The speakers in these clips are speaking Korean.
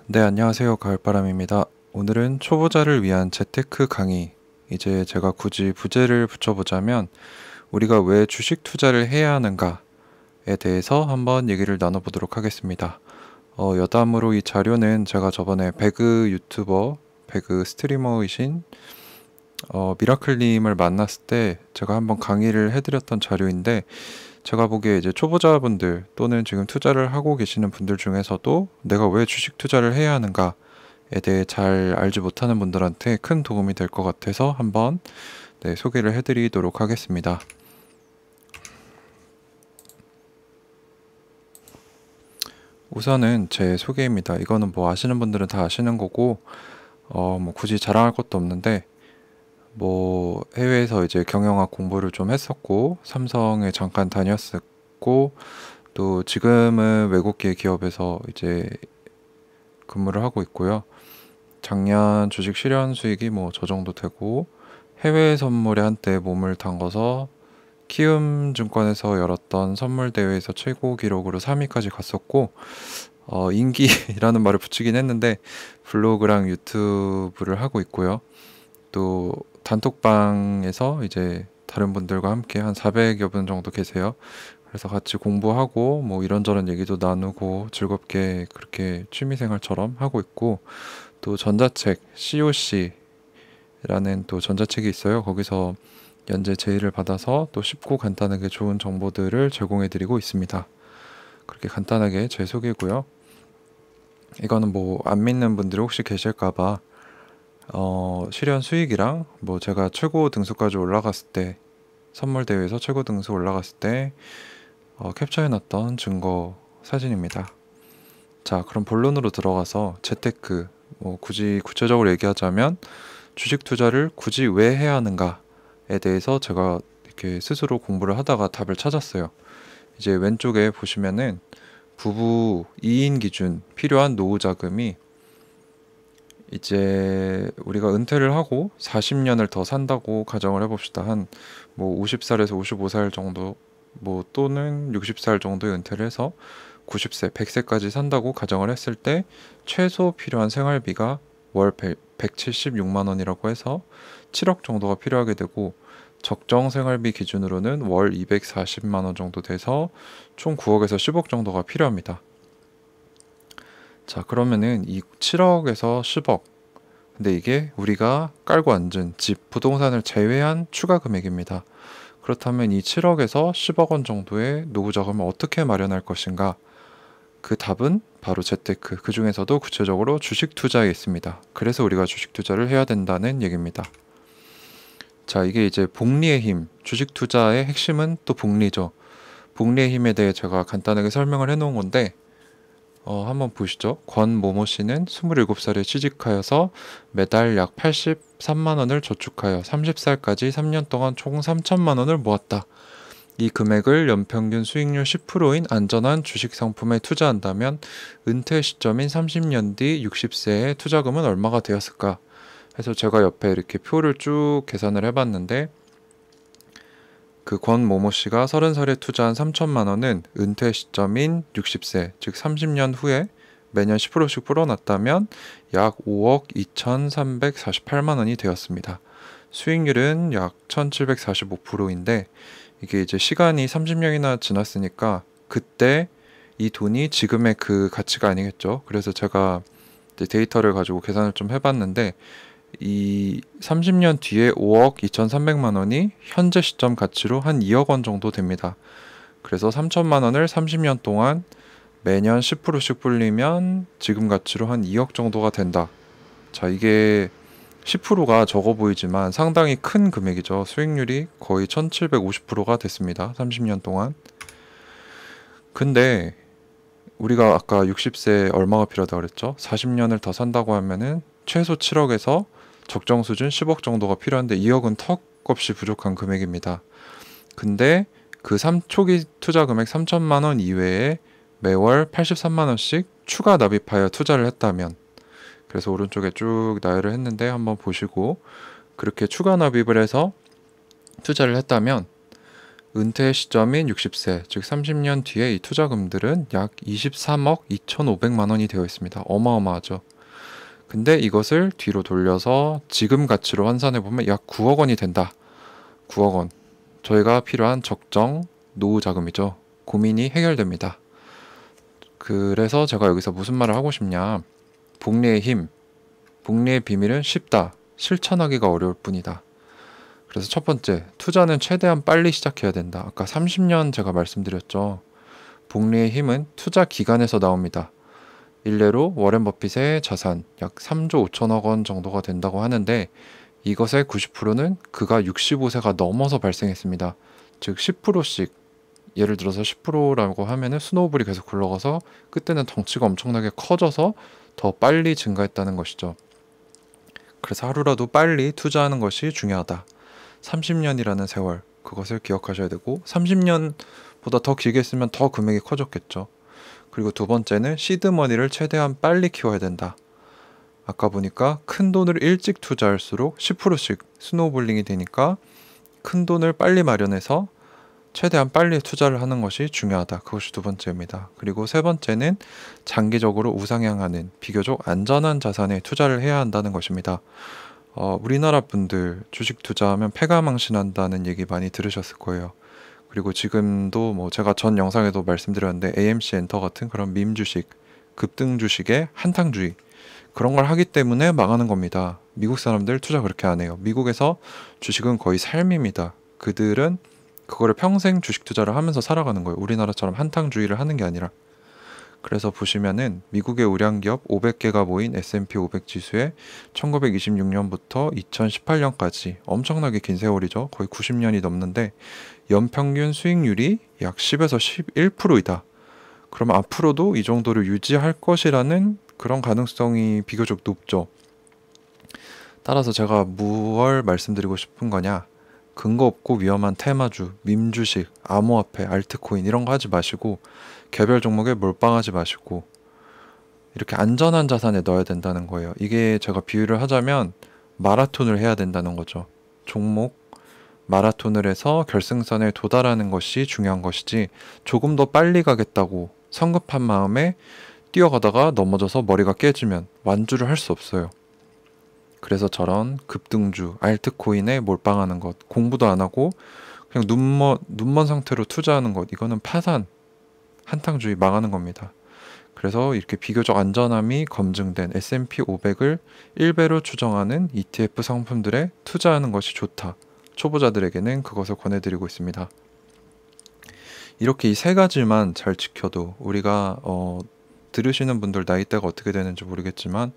네, 안녕하세요. 가을바람입니다. 오늘은 초보자를 위한 재테크 강의. 이제 제가 굳이 부제를 붙여보자면, 우리가 왜 주식 투자를 해야 하는가에 대해서 한번 얘기를 나눠보도록 하겠습니다. 여담으로 이 자료는 제가 저번에 배그 유튜버, 배그 스트리머이신 미라클님을 만났을 때 제가 한번 강의를 해드렸던 자료인데, 제가 보기에 이제 초보자분들 또는 지금 투자를 하고 계시는 분들 중에서도 내가 왜 주식 투자를 해야 하는가에 대해 잘 알지 못하는 분들한테 큰 도움이 될 것 같아서 한번 소개를 해드리도록 하겠습니다. 우선은 제 소개입니다. 이거는 뭐 아시는 분들은 다 아시는 거고, 뭐 굳이 자랑할 것도 없는데, 뭐 해외에서 이제 경영학 공부를 좀 했었고, 삼성에 잠깐 다녔었고, 또 지금은 외국계 기업에서 이제 근무를 하고 있고요. 작년 주식 실현 수익이 뭐 저 정도 되고, 해외 선물에 한때 몸을 담궈서 키움 증권에서 열었던 선물 대회에서 최고 기록으로 3위까지 갔었고, 인기라는 말을 붙이긴 했는데 블로그랑 유튜브를 하고 있고요. 또 단톡방에서 이제 다른 분들과 함께 한 400여 분 정도 계세요. 그래서 같이 공부하고 뭐 이런저런 얘기도 나누고 즐겁게 그렇게 취미생활처럼 하고 있고, 또 전자책 COC라는 또 전자책이 있어요. 거기서 연재 제의를 받아서 또 쉽고 간단하게 좋은 정보들을 제공해 드리고 있습니다. 그렇게 간단하게 제 소개고요. 이거는 뭐 안 믿는 분들이 혹시 계실까봐 실현 수익이랑 뭐 제가 최고 등수까지 올라갔을 때, 선물 대회에서 최고 등수 올라갔을 때 캡처해 놨던 증거 사진입니다. 자, 그럼 본론으로 들어가서 재테크, 뭐 굳이 구체적으로 얘기하자면 주식 투자를 굳이 왜 해야 하는가에 대해서 제가 이렇게 스스로 공부를 하다가 답을 찾았어요. 이제 왼쪽에 보시면은 부부 2인 기준 필요한 노후 자금이, 이제 우리가 은퇴를 하고 40년을 더 산다고 가정을 해봅시다. 한 뭐 50살에서 55살 정도, 뭐 또는 60살 정도의 은퇴를 해서 90세, 100세까지 산다고 가정을 했을 때 최소 필요한 생활비가 월 176만 원이라고 해서 7억 정도가 필요하게 되고, 적정 생활비 기준으로는 월 240만 원 정도 돼서 총 9억에서 10억 정도가 필요합니다. 자, 그러면은 이 7억에서 10억, 근데 이게 우리가 깔고 앉은 집, 부동산을 제외한 추가 금액입니다. 그렇다면 이 7억에서 10억 원 정도의 노후 자금을 어떻게 마련할 것인가? 그 답은 바로 재테크, 그 중에서도 구체적으로 주식 투자에 있습니다. 그래서 우리가 주식 투자를 해야 된다는 얘기입니다. 자, 이게 이제 복리의 힘, 주식 투자의 핵심은 또 복리죠. 복리의 힘에 대해 제가 간단하게 설명을 해놓은 건데, 한번 보시죠. 권모모 씨는 27살에 취직하여서 매달 약 83만 원을 저축하여 30살까지 3년 동안 총 3천만 원을 모았다. 이 금액을 연평균 수익률 10%인 안전한 주식 상품에 투자한다면 은퇴 시점인 30년 뒤 60세의 투자금은 얼마가 되었을까? 해서 제가 옆에 이렇게 표를 쭉 계산을 해봤는데, 그 권모모 씨가 30살에 투자한 3천만 원은 은퇴 시점인 60세, 즉 30년 후에 매년 10%씩 불어났다면 약 5억 2,348만 원이 되었습니다. 수익률은 약 1,745%인데, 이게 이제 시간이 30년이나 지났으니까 그때 이 돈이 지금의 그 가치가 아니겠죠. 그래서 제가 이제 데이터를 가지고 계산을 좀 해봤는데, 이 30년 뒤에 5억 2,300만 원이 현재 시점 가치로 한 2억 원 정도 됩니다. 그래서 3천만 원을 30년 동안 매년 10%씩 불리면 지금 가치로 한 2억 정도가 된다. 자, 이게 10%가 적어 보이지만 상당히 큰 금액이죠. 수익률이 거의 1750%가 됐습니다. 30년 동안. 근데 우리가 아까 60세 얼마가 필요하다고 그랬죠? 40년을 더 산다고 하면은 최소 7억에서 적정 수준 10억 정도가 필요한데 2억은 턱없이 부족한 금액입니다. 근데 그 초기 투자 금액 3천만 원 이외에 매월 83만 원씩 추가 납입하여 투자를 했다면, 그래서 오른쪽에 쭉 나열을 했는데 한번 보시고, 그렇게 추가 납입을 해서 투자를 했다면 은퇴 시점인 60세, 즉 30년 뒤에 이 투자금들은 약 23억 2,500만 원이 되어 있습니다. 어마어마하죠. 근데 이것을 뒤로 돌려서 지금 가치로 환산해 보면 약 9억 원이 된다. 9억 원. 저희가 필요한 적정 노후 자금이죠. 고민이 해결됩니다. 그래서 제가 여기서 무슨 말을 하고 싶냐. 복리의 힘, 복리의 비밀은 쉽다. 실천하기가 어려울 뿐이다. 그래서 첫 번째, 투자는 최대한 빨리 시작해야 된다. 아까 30년 제가 말씀드렸죠. 복리의 힘은 투자 기간에서 나옵니다. 일례로 워렌 버핏의 자산 약 3조 5천억 원 정도가 된다고 하는데 이것의 90%는 그가 65세가 넘어서 발생했습니다. 즉 10%씩 예를 들어서 10%라고 하면은 스노우볼이 계속 굴러가서 그때는 덩치가 엄청나게 커져서 더 빨리 증가했다는 것이죠. 그래서 하루라도 빨리 투자하는 것이 중요하다. 30년이라는 세월, 그것을 기억하셔야 되고 30년보다 더 길게 쓰면 더 금액이 커졌겠죠. 그리고 두 번째는 시드머니를 최대한 빨리 키워야 된다. 아까 보니까 큰 돈을 일찍 투자할수록 10%씩 스노우볼링이 되니까 큰 돈을 빨리 마련해서 최대한 빨리 투자를 하는 것이 중요하다. 그것이 두 번째입니다. 그리고 세 번째는 장기적으로 우상향하는 비교적 안전한 자산에 투자를 해야 한다는 것입니다. 우리나라 분들 주식 투자하면 패가망신한다는 얘기 많이 들으셨을 거예요. 그리고 지금도 뭐 제가 전 영상에도 말씀드렸는데 AMC 엔터 같은 그런 밈 주식, 급등 주식의 한탕주의 그런 걸 하기 때문에 망하는 겁니다. 미국 사람들 투자 그렇게 안 해요. 미국에서 주식은 거의 삶입니다. 그들은 그거를 평생 주식 투자를 하면서 살아가는 거예요. 우리나라처럼 한탕주의를 하는 게 아니라. 그래서 보시면은 미국의 우량기업 500개가 모인 S&P 500 지수에 1926년부터 2018년까지 엄청나게 긴 세월이죠. 거의 90년이 넘는데 연평균 수익률이 약 10에서 11%이다. 그럼 앞으로도 이 정도를 유지할 것이라는 그런 가능성이 비교적 높죠. 따라서 제가 무얼 말씀드리고 싶은 거냐. 근거 없고 위험한 테마주, 밈주식, 암호화폐, 알트코인 이런 거 하지 마시고 개별 종목에 몰빵하지 마시고 이렇게 안전한 자산에 넣어야 된다는 거예요. 이게 제가 비유를 하자면 마라톤을 해야 된다는 거죠. 종목 마라톤을 해서 결승선에 도달하는 것이 중요한 것이지 조금 더 빨리 가겠다고 성급한 마음에 뛰어가다가 넘어져서 머리가 깨지면 완주를 할 수 없어요. 그래서 저런 급등주, 알트코인에 몰빵하는 것, 공부도 안 하고 그냥 눈먼 상태로 투자하는 것, 이거는 파산, 한탕주의 망하는 겁니다. 그래서 이렇게 비교적 안전함이 검증된 S&P 500을 1배로 추정하는 ETF 상품들에 투자하는 것이 좋다. 초보자들에게는 그것을 권해드리고 있습니다. 이렇게 이 세 가지만 잘 지켜도 우리가 들으시는 분들 나이대가 어떻게 되는지 모르겠지만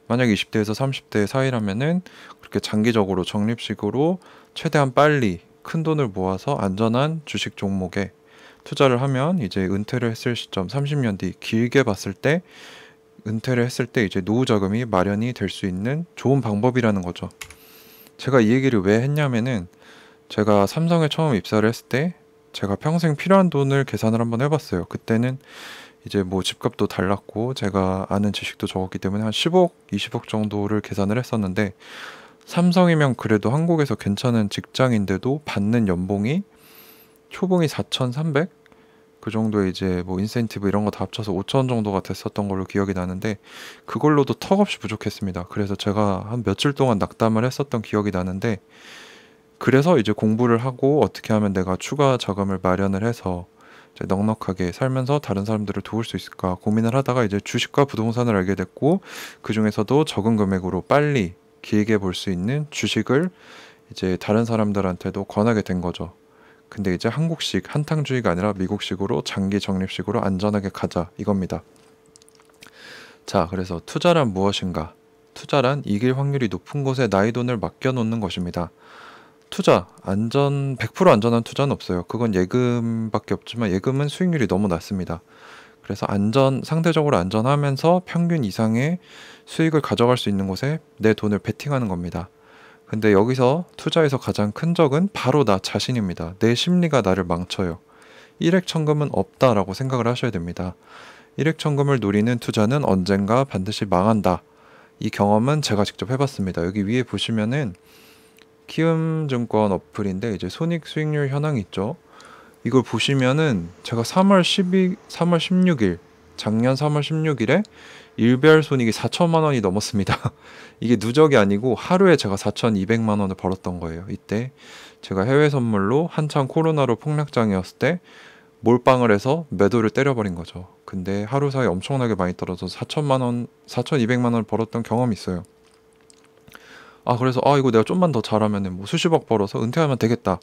만약 20대에서 30대 사이라면은 그렇게 장기적으로 적립식으로 최대한 빨리 큰 돈을 모아서 안전한 주식 종목에 투자를 하면 이제 은퇴를 했을 시점 30년 뒤 길게 봤을 때 은퇴를 했을 때 이제 노후 자금이 마련이 될 수 있는 좋은 방법이라는 거죠. 제가 이 얘기를 왜 했냐면은 제가 삼성에 처음 입사를 했을 때 제가 평생 필요한 돈을 계산을 한번 해봤어요. 그때는 이제 뭐 집값도 달랐고 제가 아는 지식도 적었기 때문에 한 10억, 20억 정도를 계산을 했었는데 삼성이면 그래도 한국에서 괜찮은 직장인데도 받는 연봉이 초봉이 4,300? 그 정도 이제 뭐 인센티브 이런 거 다 합쳐서 5천 정도가 됐었던 걸로 기억이 나는데 그걸로도 턱없이 부족했습니다. 그래서 제가 한 며칠 동안 낙담을 했었던 기억이 나는데 그래서 이제 공부를 하고 어떻게 하면 내가 추가 자금을 마련을 해서 이제 넉넉하게 살면서 다른 사람들을 도울 수 있을까 고민을 하다가 이제 주식과 부동산을 알게 됐고 그 중에서도 적은 금액으로 빨리 길게 볼 수 있는 주식을 이제 다른 사람들한테도 권하게 된 거죠. 근데 이제 한국식 한탕주의가 아니라 미국식으로 장기 적립식으로 안전하게 가자 이겁니다. 자, 그래서 투자란 무엇인가? 투자란 이길 확률이 높은 곳에 나의 돈을 맡겨놓는 것입니다. 투자, 100% 안전한 투자는 없어요. 그건 예금밖에 없지만 예금은 수익률이 너무 낮습니다. 그래서 상대적으로 안전하면서 평균 이상의 수익을 가져갈 수 있는 곳에 내 돈을 베팅하는 겁니다. 근데 여기서 투자에서 가장 큰 적은 바로 나 자신입니다. 내 심리가 나를 망쳐요. 일액천금은 없다라고 생각을 하셔야 됩니다. 일액천금을 노리는 투자는 언젠가 반드시 망한다. 이 경험은 제가 직접 해봤습니다. 여기 위에 보시면은 키움증권 어플인데 이제 손익 수익률 현황이 있죠. 이걸 보시면은 제가 3월 16일, 작년 3월 16일에 일별 손익이 4천만 원이 넘었습니다. 이게 누적이 아니고 하루에 제가 4,200만 원을 벌었던 거예요. 이때 제가 해외 선물로 한창 코로나로 폭락장이었을 때 몰빵을 해서 매도를 때려버린 거죠. 근데 하루 사이에 엄청나게 많이 떨어져서 4천만 원, 4,200만 원을 벌었던 경험이 있어요. 그래서 이거 내가 좀만 더 잘하면은 뭐 수십억 벌어서 은퇴하면 되겠다.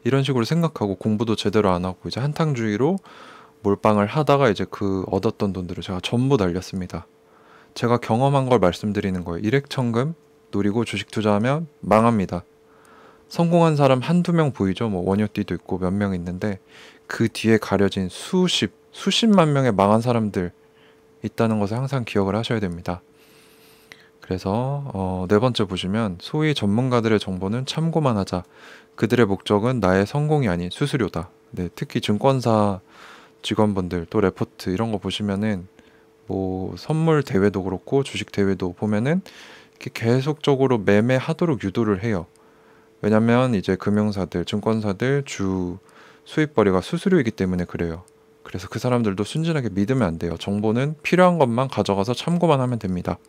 이런 식으로 생각하고 공부도 제대로 안 하고 이제 한탕주의로 몰빵을 하다가 이제 그 얻었던 돈들을 제가 전부 날렸습니다. 제가 경험한 걸 말씀드리는 거예요. 일액천금 노리고 주식 투자하면 망합니다. 성공한 사람 한두 명 보이죠? 뭐 원효띠도 있고 몇 명 있는데 그 뒤에 가려진 수십만 명의 망한 사람들 있다는 것을 항상 기억을 하셔야 됩니다. 그래서 네 번째 보시면 소위 전문가들의 정보는 참고만 하자. 그들의 목적은 나의 성공이 아닌 수수료다. 네, 특히 증권사 직원분들 또 레포트 이런 거 보시면은 뭐 선물 대회도 그렇고 주식 대회도 보면은 이렇게 계속적으로 매매하도록 유도를 해요. 왜냐면 이제 금융사들, 증권사들 주 수입벌이가 수수료이기 때문에 그래요. 그래서 그 사람들도 순진하게 믿으면 안 돼요. 정보는 필요한 것만 가져가서 참고만 하면 됩니다.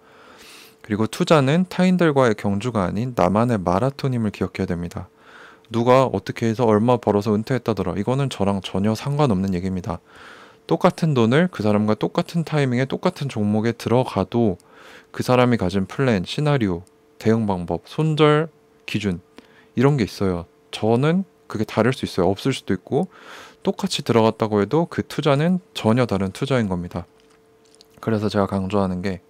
그리고 투자는 타인들과의 경주가 아닌 나만의 마라톤임을 기억해야 됩니다. 누가 어떻게 해서 얼마 벌어서 은퇴했다더라. 이거는 저랑 전혀 상관없는 얘기입니다. 똑같은 돈을 그 사람과 똑같은 타이밍에 똑같은 종목에 들어가도 그 사람이 가진 플랜, 시나리오, 대응 방법, 손절 기준 이런 게 있어요. 저는 그게 다를 수 있어요. 없을 수도 있고 똑같이 들어갔다고 해도 그 투자는 전혀 다른 투자인 겁니다. 그래서 제가 강조하는 게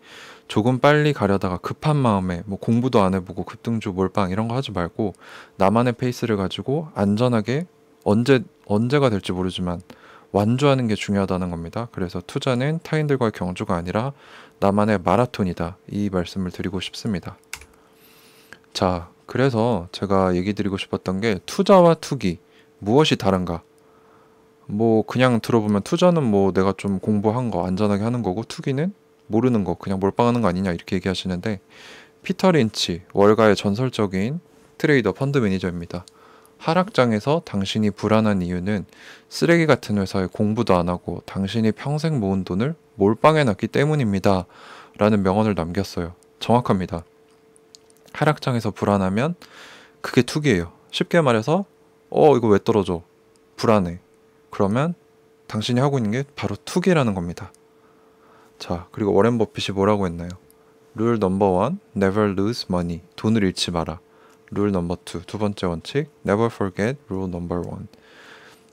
조금 빨리 가려다가 급한 마음에 뭐 공부도 안 해보고 급등주 몰빵 이런 거 하지 말고 나만의 페이스를 가지고 안전하게 언제가 될지 모르지만 완주하는 게 중요하다는 겁니다. 그래서 투자는 타인들과의 경주가 아니라 나만의 마라톤이다. 이 말씀을 드리고 싶습니다. 자, 그래서 제가 얘기 드리고 싶었던 게 투자와 투기 무엇이 다른가? 뭐 그냥 들어보면 투자는 뭐 내가 좀 공부한 거 안전하게 하는 거고 투기는 모르는 거 그냥 몰빵하는 거 아니냐 이렇게 얘기하시는데 피터 린치 월가의 전설적인 트레이더 펀드 매니저입니다. 하락장에서 당신이 불안한 이유는 쓰레기 같은 회사에 공부도 안 하고 당신이 평생 모은 돈을 몰빵해 놨기 때문입니다. 라는 명언을 남겼어요. 정확합니다. 하락장에서 불안하면 그게 투기예요. 쉽게 말해서 이거 왜 떨어져? 불안해. 그러면 당신이 하고 있는 게 바로 투기라는 겁니다. 자, 그리고 워렌 버핏이 뭐라고 했나요? 룰 넘버 원, never lose money. 돈을 잃지 마라. 룰 넘버 투, 두 번째 원칙, never forget rule number one.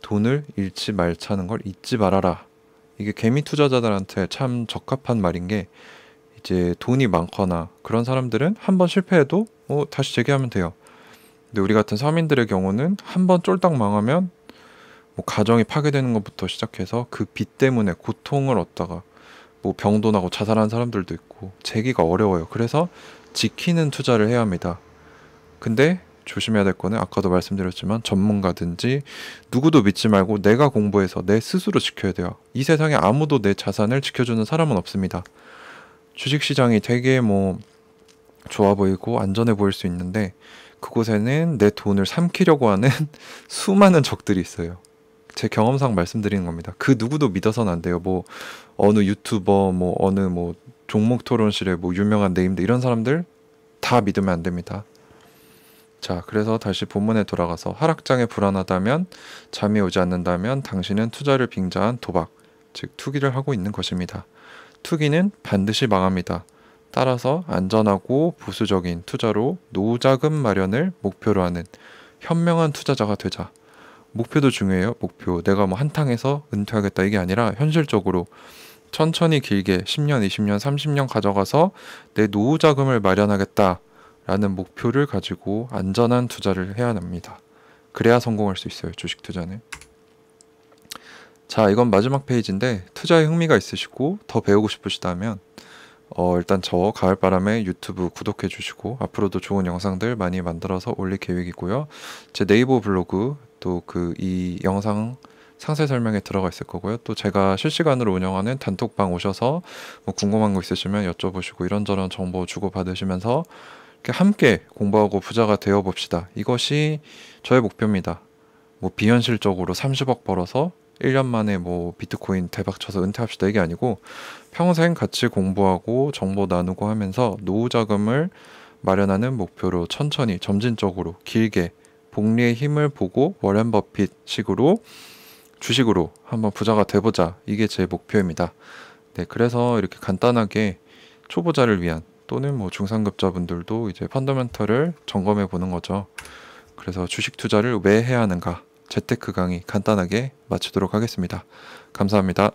돈을 잃지 말자는 걸 잊지 말아라. 이게 개미 투자자들한테 참 적합한 말인 게 이제 돈이 많거나 그런 사람들은 한번 실패해도 다시 재기하면 돼요. 근데 우리 같은 서민들의 경우는 한번 쫄딱 망하면 뭐 가정이 파괴되는 것부터 시작해서 그 빚 때문에 고통을 얻다가 뭐 병도 나고 자살한 사람들도 있고 재기가 어려워요. 그래서 지키는 투자를 해야 합니다. 근데 조심해야 될 거는 아까도 말씀드렸지만 전문가든지 누구도 믿지 말고 내가 공부해서 내 스스로 지켜야 돼요. 이 세상에 아무도 내 자산을 지켜주는 사람은 없습니다. 주식시장이 되게 뭐 좋아 보이고 안전해 보일 수 있는데 그곳에는 내 돈을 삼키려고 하는 수많은 적들이 있어요. 제 경험상 말씀드리는 겁니다. 그 누구도 믿어서는 안 돼요. 뭐 어느 유튜버, 뭐 어느 뭐 종목 토론실에 뭐 유명한 네임들 이런 사람들 다 믿으면 안 됩니다. 자, 그래서 다시 본문에 돌아가서 하락장에 불안하다면 잠이 오지 않는다면 당신은 투자를 빙자한 도박, 즉 투기를 하고 있는 것입니다. 투기는 반드시 망합니다. 따라서 안전하고 보수적인 투자로 노후자금 마련을 목표로 하는 현명한 투자자가 되자. 목표도 중요해요. 목표. 내가 뭐 한탕해서 은퇴하겠다 이게 아니라 현실적으로 천천히 길게 10년, 20년, 30년 가져가서 내 노후자금을 마련하겠다라는 목표를 가지고 안전한 투자를 해야 합니다. 그래야 성공할 수 있어요. 주식 투자는. 자, 이건 마지막 페이지인데 투자에 흥미가 있으시고 더 배우고 싶으시다면 일단 저 가을바람에 유튜브 구독해 주시고 앞으로도 좋은 영상들 많이 만들어서 올릴 계획이고요. 제 네이버 블로그 또 이 영상 상세 설명에 들어가 있을 거고요. 또 제가 실시간으로 운영하는 단톡방 오셔서 뭐 궁금한 거 있으시면 여쭤보시고 이런저런 정보 주고 받으시면서 이렇게 함께 공부하고 부자가 되어 봅시다. 이것이 저의 목표입니다. 뭐 비현실적으로 30억 벌어서 1년 만에 뭐 비트코인 대박 쳐서 은퇴합시다 이게 아니고 평생 같이 공부하고 정보 나누고 하면서 노후 자금을 마련하는 목표로 천천히 점진적으로 길게 복리의 힘을 보고 워렌 버핏식으로 주식으로 한번 부자가 돼보자. 이게 제 목표입니다. 네, 그래서 이렇게 간단하게 초보자를 위한 또는 뭐 중상급자분들도 이제 펀더멘털을 점검해 보는 거죠. 그래서 주식 투자를 왜 해야 하는가? 재테크 강의 간단하게 마치도록 하겠습니다. 감사합니다.